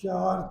4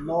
9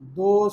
2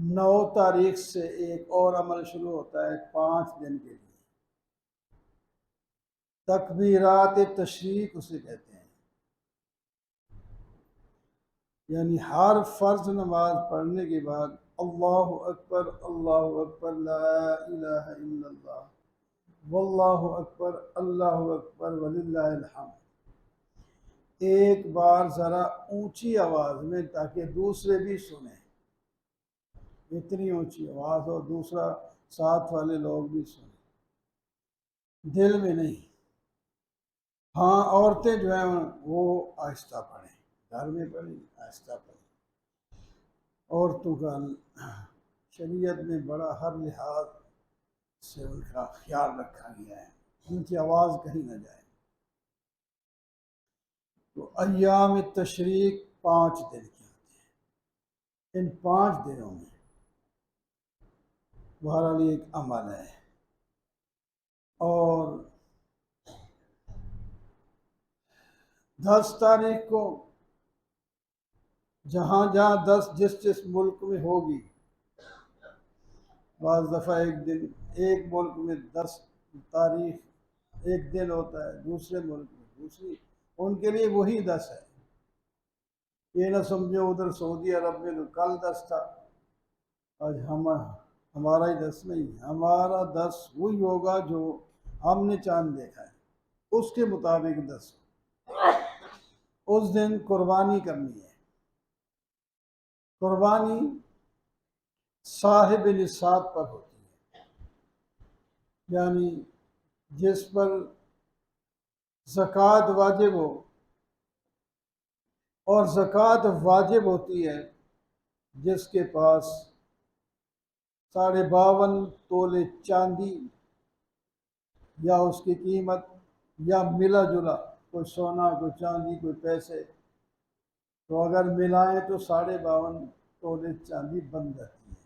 9 तारीख से एक और अमल शुरू होता है 5 दिन के लिए। तकबीरात तशरीक उसे कहते हैं, यानी हर फर्ज नमाज पढ़ने के बाद अल्लाहु अकबर ला इलाहा इल्लल्लाह वल्लाहु अकबर वलिल्लाहिल हम्द, एक बार ज़रा ऊंची आवाज़ में, ताकि दूसरे भी सुने। इतनी ऊंची आवाज़ और दूसरा साथ वाले लोग भी सुने, दिल में नहीं। हाँ, औरतें जो हैं वो आहिस्ता पढ़ें, घर में पढ़ें, आहिस्ता पढ़ें। औरतों का शरीयत में बड़ा हर लिहाज से उनका ख्याल रखा गया है, उनकी आवाज़ कहीं ना जाए। तो अय्याम तशरीक 5 दिन के होते हैं। इन 5 दिनों में बहरहाल एक अमल है, और 10 तारीख को जहाँ जहाँ 10 जिस मुल्क में होगी, बाज़ दफ़ा एक दिन एक मुल्क में 10 तारीख एक दिन होता है, दूसरे मुल्क में दूसरी, उनके लिए वही 10 है। ये ना समझो उधर सऊदी अरब में तो कल 10 था, आज हमारा ही 10 नहीं, हमारा 10 वही होगा जो हमने चांद देखा है, उसके मुताबिक 10। उस दिन कुर्बानी करनी है। कुर्बानी साहिब निसाब पर होती है, यानी जिस पर ज़कात वाजिब हो, और ज़कात वाजिब होती है जिसके पास 52.5 तोले चांदी या उसकी कीमत, या मिला जुला कोई सोना, कोई चांदी, कोई पैसे, तो अगर मिलाएं तो 52.5 तोले चांदी बन जाती है।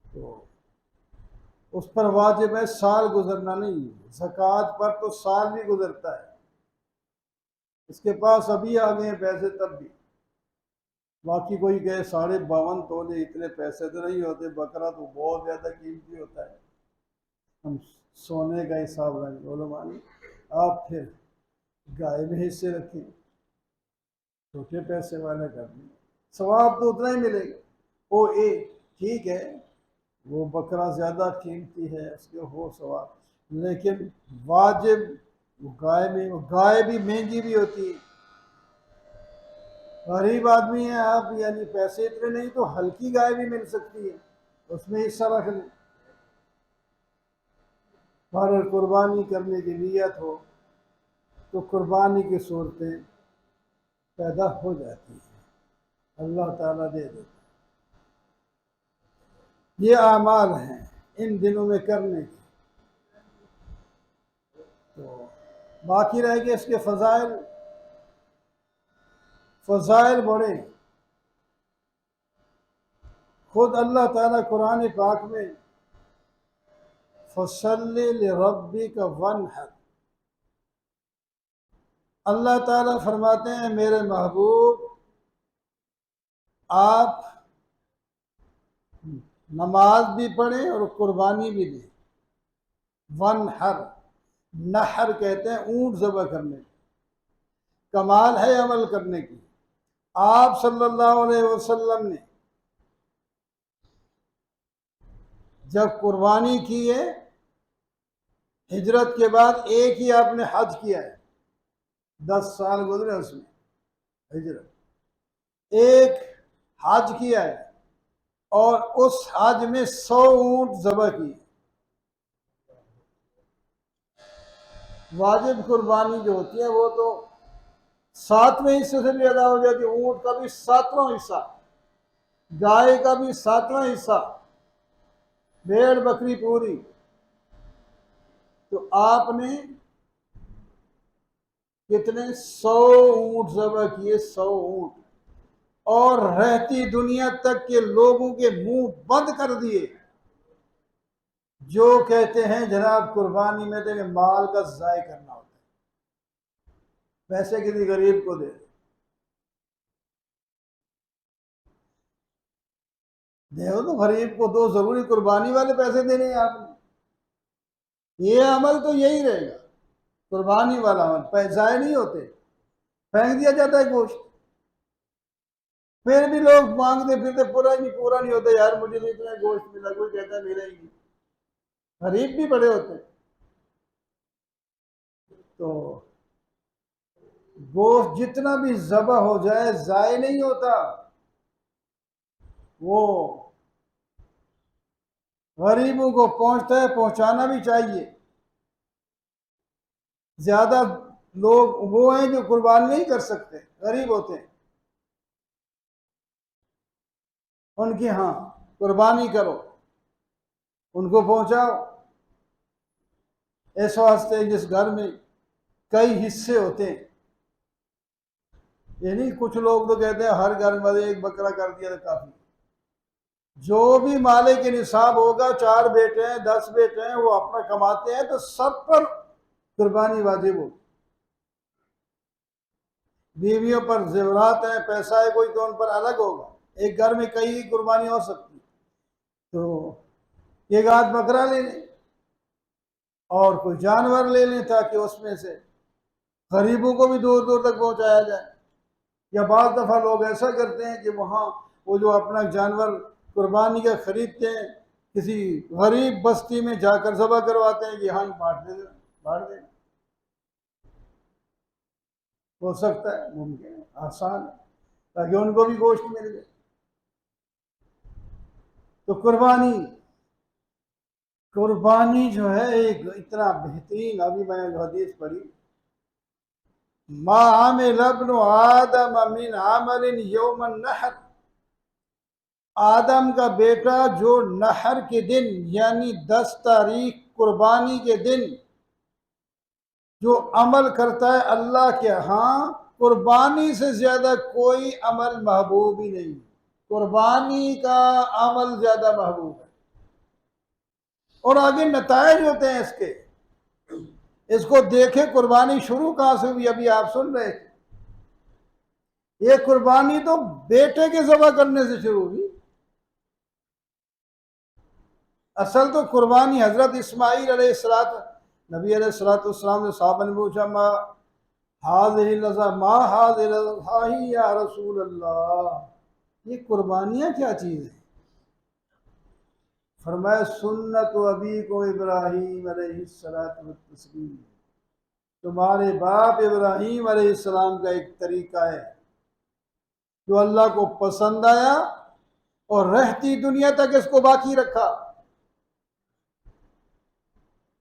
तो उस पर वाजिब है, साल गुजरना नहीं। ज़कात पर तो साल भी गुजरता है, इसके पास अभी आ गए पैसे तब भी। बाकी कोई कहे 52.5 तोले इतने पैसे तो नहीं होते, बकरा तो बहुत ज़्यादा कीमती होता है, हम सोने का हिसाब रखें। उलमा ने आप फिर गाय में हिस्से रखें, छोटे पैसे वाले कर दें, सवाब तो उतना ही मिलेगा। वो ठीक है, वो बकरा ज़्यादा कीमती है, उसके हो सवाब, लेकिन वाजिब वो गाय में, वो गाय भी महंगी भी होती है। गरीब आदमी है आप, यानी पैसे इतने नहीं, तो हल्की गाय भी मिल सकती है, उसमें हिस्सा रख लें। पर कुर्बानी करने की नीयत हो तो कुर्बानी की सूरतें पैदा हो जाती हैं, अल्लाह ताला दे देता। ये आमाल हैं इन दिनों में करने के। तो बाकी रह गए इसके फ़ज़ाइल। फ़ज़ाइल बड़े, खुद अल्लाह ताला कुरान पाक में फ़सल्लि लिरब्बिका वन्हर, अल्लाह ताला फरमाते हैं मेरे महबूब आप नमाज भी पढ़ें और कुर्बानी भी दें। वन्हर, नहर कहते हैं ऊंट ज़बह करने, कमाल है अमल करने की। आप सल्लल्लाहु अलैहि वसल्लम ने जब कुर्बानी की है, हिजरत के बाद एक ही आपने हज किया है, 10 साल गुजरे उसमें हिजरत, एक हज किया है, और उस हज में 100 ऊंट ज़बह किए। वाजिब कुर्बानी जो होती है वो तो 7वें हिस्से से भी अदा हो जाती है, ऊंट का भी 7वां हिस्सा, गाय का भी 7वां हिस्सा, भेड़ बकरी पूरी। तो आपने कितने 100 ऊंट ज़बह किए, 100 ऊंट, और रहती दुनिया तक के लोगों के मुंह बंद कर दिए जो कहते हैं जनाब कुर्बानी में देंगे, माल का ज़ाय करना होता है, पैसे किसी गरीब को दे। देखो तो गरीब को दो, जरूरी कुर्बानी वाले पैसे देने हैं आपने। ये अमल तो यही रहेगा, कुर्बानी वाला अमल। पैसा नहीं होते, फेंक दिया जाता है गोश्त। फिर भी लोग मांगते फिरते, पूरा नहीं होता। यार मुझे तो इतना गोश्त मिला, कोई कहता है मिला ही नहीं। गरीब भी बड़े होते हैं। तो गोश्त जितना भी ज़बह हो जाए ज़ाय नहीं होता, वो गरीबों को पहुंचता है, पहुंचाना भी चाहिए। ज्यादा लोग वो हैं जो कुर्बान नहीं कर सकते, गरीब होते हैं, उनकी हाँ कुर्बानी करो, उनको पहुंचाओ। इस वास्ते जिस घर में कई हिस्से होते हैं, ये नहीं कुछ लोग तो कहते हैं हर घर में एक बकरा कर दिया तो काफी। जो भी माले के निसाब होगा, 4 बेटे हैं 10 बेटे हैं, वो अपना कमाते हैं तो सब पर कुर्बानी वाजिब हो। बीवियों पर जेवरात है, पैसा है कोई, तो उन पर अलग होगा। एक घर में कई की कुर्बानी हो सकती, तो एक आध बकरा ले लें और कोई जानवर ले लें, ताकि उसमें से गरीबों को भी दूर दूर तक पहुंचाया जाए। या बाज़ दफ़ा लोग ऐसा करते हैं कि वहाँ वो जो अपना जानवर कुर्बानी का खरीदते हैं, किसी गरीब बस्ती में जाकर ज़बह करवाते हैं कि हाँ बांट दे। हो सकता है, मुमकिन है, आसान है, ताकि उनको भी गोश्त मिल जाए। तो कुर्बानी कुर्बानी जो है एक इतना बेहतरीन, अभी मैंने जो हदीस पढ़ी, मा आमिल इब्नु आदम मिन अमलिन यौमन नहर, आदम का बेटा जो नहर के दिन यानी 10 तारीख कुर्बानी के दिन जो अमल करता है, अल्लाह के यहाँ कुर्बानी से ज्यादा कोई अमल महबूब ही नहीं। कुर्बानी का अमल ज्यादा महबूब है। और आगे नतायज होते हैं इसके। इसको देखे कुर्बानी शुरू कहां से हुई, अभी आप सुन रहे थे। ये कुर्बानी तो बेटे के ज़बह करने से शुरू हुई। असल तो कुर्बानी हजरत इस्माईल अलैहिस्सलात, नबी अलैहिस्सलाम ने साहब ने पूछा, मा हाज़िही या रसूल अल्लाह, ये कुर्बानियाँ क्या चीज़ है? फरमाया सुन्नत अबी को इब्राहीम अलैहिस्सलाम, तुम्हारे बाप इब्राहीम अलैहिस्सलाम का एक तरीका है जो अल्लाह को पसंद आया और रहती दुनिया तक इसको बाकी रखा।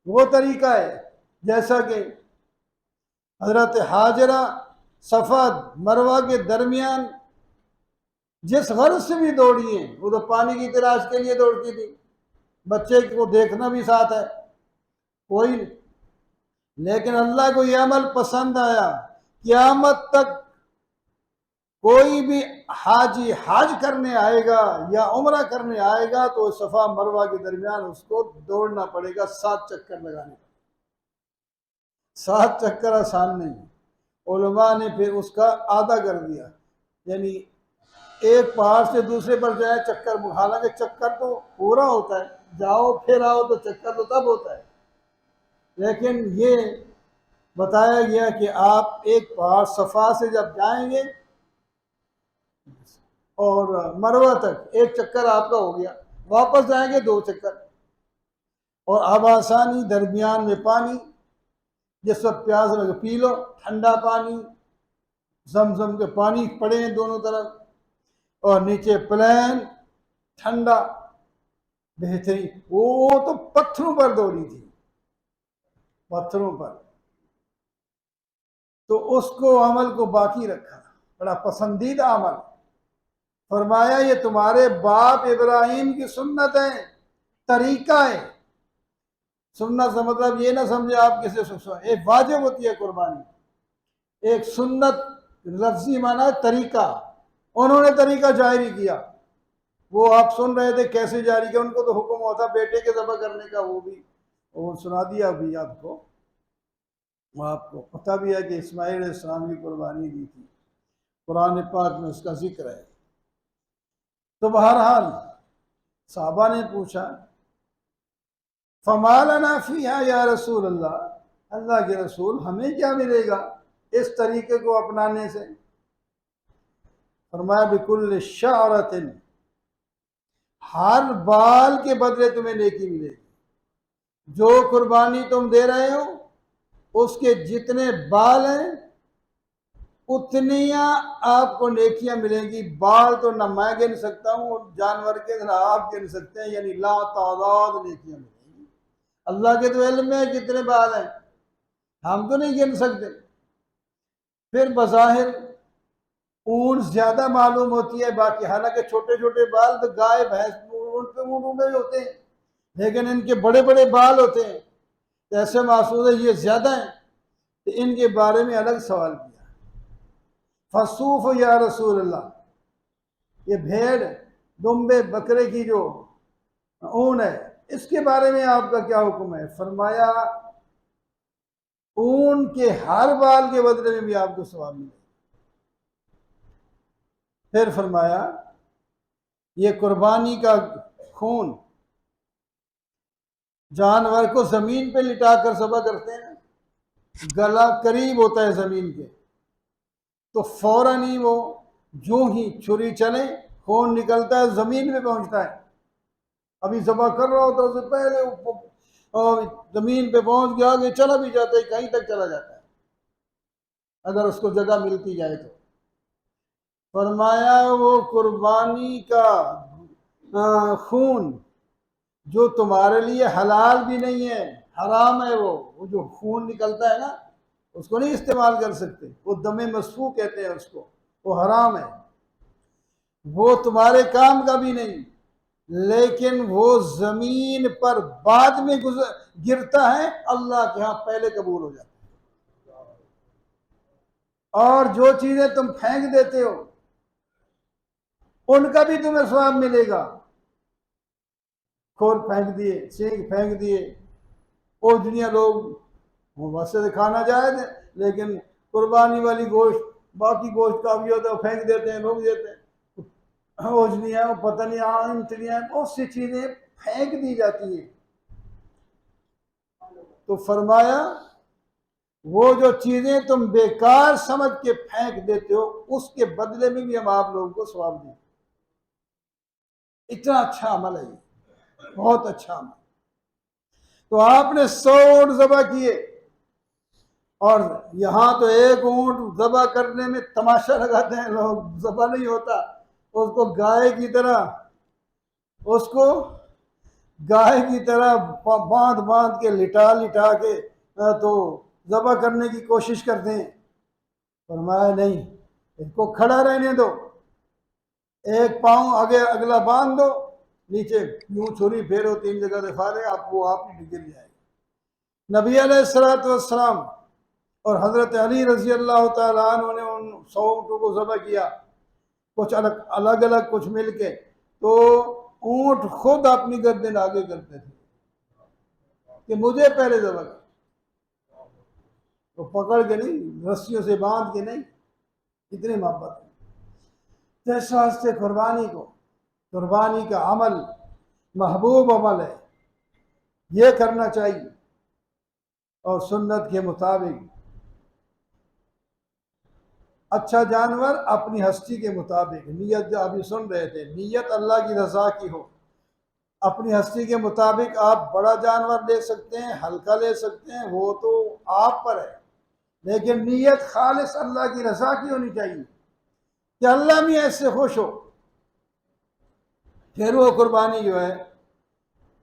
वो तरीका है जैसा कि हजरत हाजरा सफ़ा मरवा के दरमियान जिस गर्ज से भी दौड़ी है, वो तो पानी की तलाश के लिए दौड़ती थी, बच्चे को देखना भी साथ है, कोई नहीं। लेकिन अल्लाह को यह अमल पसंद आया, क़यामत तक कोई भी हाजी हज करने आएगा या उम्रा करने आएगा तो सफ़ा मरवा के दरमियान उसको दौड़ना पड़ेगा, 7 चक्कर लगाने। 7 चक्कर आसान नहीं। उलमा ने फिर उसका आधा कर दिया, यानी एक पहाड़ से दूसरे पर जाए चक्कर, हालांकि चक्कर तो पूरा होता है, जाओ फिर आओ तो चक्कर तो तब होता है। लेकिन ये बताया गया कि आप एक पहाड़ सफ़ा से जब जाएंगे और मरवा तक एक चक्कर आपका हो गया, वापस जाएंगे 2 चक्कर। और अब आसानी, दरमियान में पानी, जिस वक्त प्यास लगे पी लो, ठंडा पानी, जमजम के पानी पड़े हैं दोनों तरफ, और नीचे प्लेन ठंडा बेहतरीन। वो तो पत्थरों पर दौड़ी थी, पत्थरों पर। तो उसको अमल को बाकी रखा, बड़ा पसंदीदा अमल। फरमाया ये तुम्हारे बाप इब्राहिम की सुन्नत है, तरीका है। सुन्नत से मतलब ये ना समझे आप किसी से, एक वाजिब होती है कुर्बानी। एक सुन्नत लफ्जी माना तरीका, उन्होंने तरीका जारी किया। वो आप सुन रहे थे कैसे जारी किया, उनको तो हुक्म होता बेटे के ज़बह करने का, वो भी वो सुना दिया अभी आपको। आपको पता भी है कि इस्माईल अलैहिस्सलाम की कुर्बानी दी थी, कुरान पाक में उसका जिक्र है। तो बहरहाल साहबा ने पूछा, फमालना फीहा या रसूल अल्लाह, अल्लाह के रसूल हमें क्या मिलेगा इस तरीके को अपनाने से? फरमाया, बिकुल शारतिन, हर बाल के बदले तुम्हें नेकी मिलेगी। जो कुर्बानी तुम दे रहे हो उसके जितने बाल हैं उतनी आपको नेकियां मिलेंगी। बाल तो ना मैं गिन सकता हूँ जानवर के, ना आप गिन सकते हैं, यानी ला तादाद नेकियां मिलेंगी। अल्लाह के तो इल्म में कितने बाल हैं, हम तो नहीं गिन सकते। फिर बज़ाहिर ऊँट ज्यादा मालूम होती है बाकी, हालांकि छोटे छोटे बाल तो गाय भैंस ऊँटों में भी होते हैं, लेकिन इनके बड़े बड़े बाल होते हैं, तो ऐसे महसूस है ये ज्यादा है, तो इनके बारे में अलग सवाल किया। फसूफ या रसूल अल्लाह, ये भेड़ दुम्बे बकरे की जो ऊन है इसके बारे में आपका क्या हुक्म है? फरमाया, ऊन के हर बाल के बदले में भी आपको सवाब मिलेगा। फिर फरमाया, ये कुर्बानी का खून जानवर को जमीन पे लिटा कर ज़बह करते हैं, गला करीब होता है जमीन के, तो फौरन ही वो जो ही छुरी चले खून निकलता है, जमीन पे पहुंचता है। अभी ज़बह कर रहा होता है उससे पहले जमीन पे पहुंच गया, आगे चला भी जाता है, कहीं तक चला जाता है अगर उसको जगह मिलती जाए तो। फरमाया, वो कुर्बानी का खून जो तुम्हारे लिए हलाल भी नहीं है, हराम है, वो जो खून निकलता है ना उसको नहीं इस्तेमाल कर सकते, वो दमे मसफू कहते हैं उसको, वो हराम है, वो तुम्हारे काम का भी नहीं, लेकिन वो जमीन पर बाद में गिरता है, अल्लाह के यहां पहले कबूल हो जाता है। और जो चीजें तुम फेंक देते हो उनका भी तुम्हें स्वाब मिलेगा। खोर फेंक दिए, सींग फेंक दिए, वो दुनिया लोग वो वैसे तो खाना जायज है, लेकिन कुर्बानी वाली गोश्त, बाकी गोश्त का भी होता है फेंक देते हैं, लोग देते हैं, ओजनियाँ पता नहीं आम चिड़िया, बहुत सी चीजें फेंक दी जाती है। तो फरमाया, वो जो चीजें तुम बेकार समझ के फेंक देते हो उसके बदले में भी हम आप लोगों को सवाब दें। इतना अच्छा अमल है ये, बहुत अच्छा अमल। तो आपने 100 ऊँट ज़बह किए, और यहाँ तो एक ऊँट ज़बह करने में तमाशा लगाते हैं लोग, ज़बह नहीं होता, उसको गाय की तरह, उसको गाय की तरह बांध बांध के लिटा लिटा के तो ज़बह करने की कोशिश करते हैं। फरमाया, नहीं, इसको खड़ा रहने दो, एक पाँव आगे अगला बांध दो, नीचे यूं छुरी फेरो 3 जगह से फारे, आप ही गिर जाएगी। नबी अलैहिस्सलाम और हज़रत अली रज़ी अल्लाह तआला अन्हु ने उन 100 ऊँटों को ज़बह किया, कुछ अलग अलग कुछ मिल के, तो ऊँट खुद अपनी गर्दन आगे करते थे कि मुझे पहले ज़बह कर, तो पकड़ के नहीं, रस्सियों से बांध के नहीं, इतनी मोहब्बत है। तो इस वास्ते कुर्बानी का अमल महबूब अमल है, ये करना चाहिए, और सुन्नत के मुताबिक अच्छा जानवर अपनी हस्ती के मुताबिक, नीयत जो अभी सुन रहे थे, नीयत अल्लाह की रज़ा की हो, अपनी हस्ती के मुताबिक आप बड़ा जानवर ले सकते हैं, हल्का ले सकते हैं, वो तो आप पर है, लेकिन नीयत खालिस अल्लाह की रज़ा की होनी चाहिए कि अल्लाह भी ऐसे खुश हो, फिर वो कुर्बानी जो है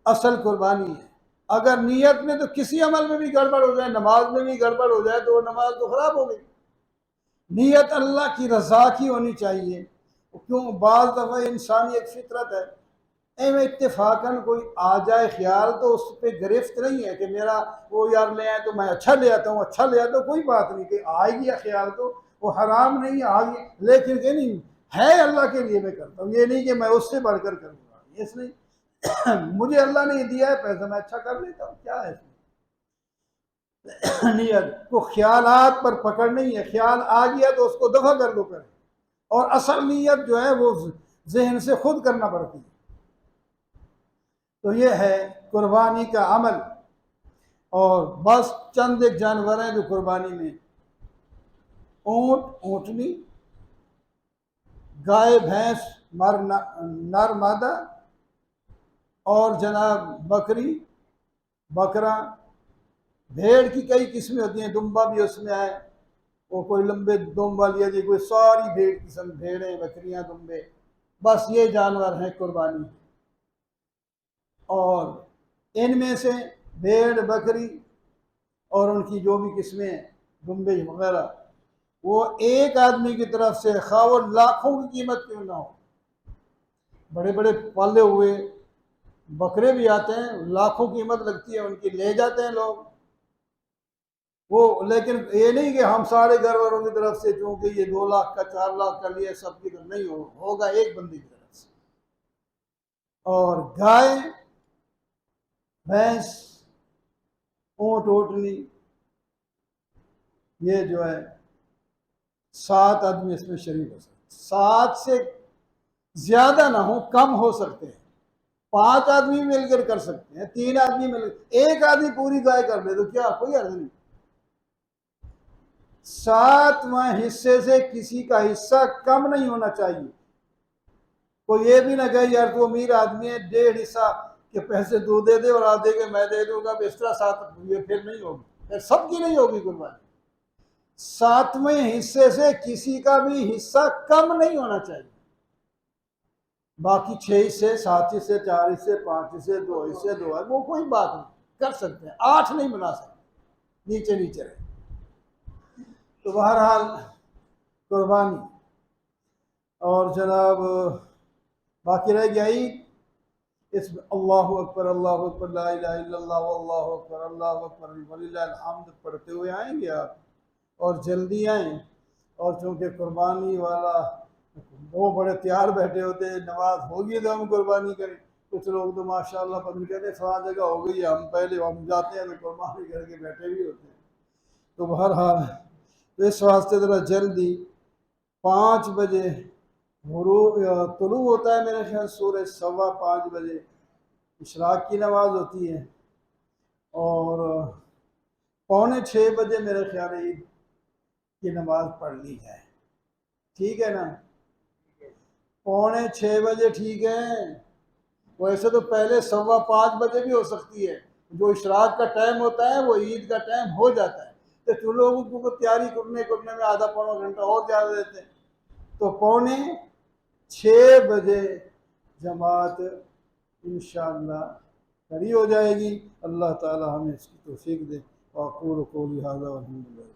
असल कुर्बानी है। अगर नीयत में तो किसी अमल में भी गड़बड़ हो जाए, नमाज में भी गड़बड़ हो जाए, तो वो नमाज तो खराब हो गई। नीयत अल्लाह की रज़ा की होनी चाहिए। क्यों, बाज़ दफ़ा इंसानी एक फितरत है, एवं इत्तेफाकन कोई आ जाए ख्याल तो उस पर गिरफ्त नहीं है कि मेरा वो यार ले आए तो मैं अच्छा ले आता हूँ, अच्छा ले आता हूँ, कोई बात नहीं, कि आएगी या ख्याल तो वो हराम नहीं आ गई, लेकिन कि नहीं है अल्लाह के लिए मैं करता हूँ, ये नहीं कि मैं उससे बढ़कर करूँगा, इसलिए मुझे अल्लाह ने दिया है पैसा, मैं अच्छा कर लेता हूँ, क्या है इसमें। नियत को ख्यालात पर पकड़ नहीं है, ख्याल आ गया तो उसको दफा कर दो करें, और असल नियत जो है वो जहन से खुद करना पड़ती है। तो ये है कुर्बानी का अमल। और बस चंद एक जानवर हैं जो कुर्बानी में, ऊंट, ऊंटनी, गाय, भैंस, नर मादा, और जनाब बकरी, बकरा, भेड़ की कई किस्में होती हैं, दुम्बा भी उसमें है, वो कोई लंबे दुम वाली है, कोई सारी भेड़ किस्म, भेड़ें, बकरियां, दुम्बे, बस ये जानवर हैं कुर्बानी। और इनमें से भेड़, बकरी और उनकी जो भी किस्में, दुम्बे वगैरह, वो एक आदमी की तरफ से खा वो लाखों की कीमत क्यों ना हो, बड़े बड़े पाले हुए बकरे भी आते हैं, लाखों कीमत लगती है उनकी, ले जाते हैं लोग वो। लेकिन ये नहीं कि हम सारे घर वालों की तरफ से, क्योंकि ये 2 लाख का, 4 लाख का लिए सबकी तरफ नहीं होगा, एक बंदी की तरफ से। और गाय, भैंस, ऊंट, ऊँटनी, ये जो है 7 आदमी इसमें शरीक हो सकते, 7 से ज्यादा ना हो, कम हो सकते हैं, 5 आदमी मिलकर कर सकते हैं, 3 आदमी मिलकर, एक आदमी पूरी गाय कर ले तो क्या, कोई अर्थ नहीं। 7वां हिस्से से किसी का हिस्सा कम नहीं होना चाहिए। कोई ये भी ना कहे यार तू अमीर आदमी है, 1.5 हिस्सा के पैसे तू दे दे और आधे के मैं दे दूंगा, इस तरह 7, ये फिर नहीं होगी, फिर सबकी नहीं होगी कुर्बानी। 7वें हिस्से से किसी का भी हिस्सा कम नहीं होना चाहिए। बाकी 6 हिस्से, 7 हिस्से, 4 हिस्से, 5 हिस्से, 2 हिस्से, 2 है, वो कोई बात नहीं, कर सकते हैं, 8 नहीं बना सकते, नीचे नीचे रहे। तो बहरहाल कुर्बानी। और जनाब बाकी रह गया ईद। इस अल्लाह अकबर, अल्लाह अकबर, ला इलाहा इल्लल्लाह, अल्लाह अकबर, अल्लाह अकबर, वलिल्लाहिल हम्द पढ़ते हुए आएंगे आप, और जल्दी आएँ। और चूँकि कुर्बानी वाला वो बड़े तैयार बैठे होते हैं, नमाज होगी तो हम कुर्बानी करें। कुछ लोग तो माशाल्लाह पता कहते हैं 100 जगह हो गई है, हम पहले हम जाते हैं तो कुर्बानी करके बैठे भी होते हैं। तो बहरहाल तो इस वास्ते ज़रा जल्दी 5 बजे तुलू होता है मेरे ख्याल, सूरज 5:15 इशराक की नमाज होती है, और 5:45 मेरे ख्याल ईद की नमाज पढ़ ली जाए, ठीक है ना? 5:45 ठीक है। वैसे तो पहले 5:15 भी हो सकती है, जो इशराक का टाइम होता है वो ईद का टाइम हो जाता है, तो तुम लोगों को तैयारी करने में आधा पौना घंटा और ज़्यादा देते हैं। तो 5:45 जमात इंशाअल्लाह खड़ी हो जाएगी। अल्लाह ताला हमें इसकी तौफीक दे। वाक़ूलु क़ौली हाज़ा वल्हम्दुलिल्लाह।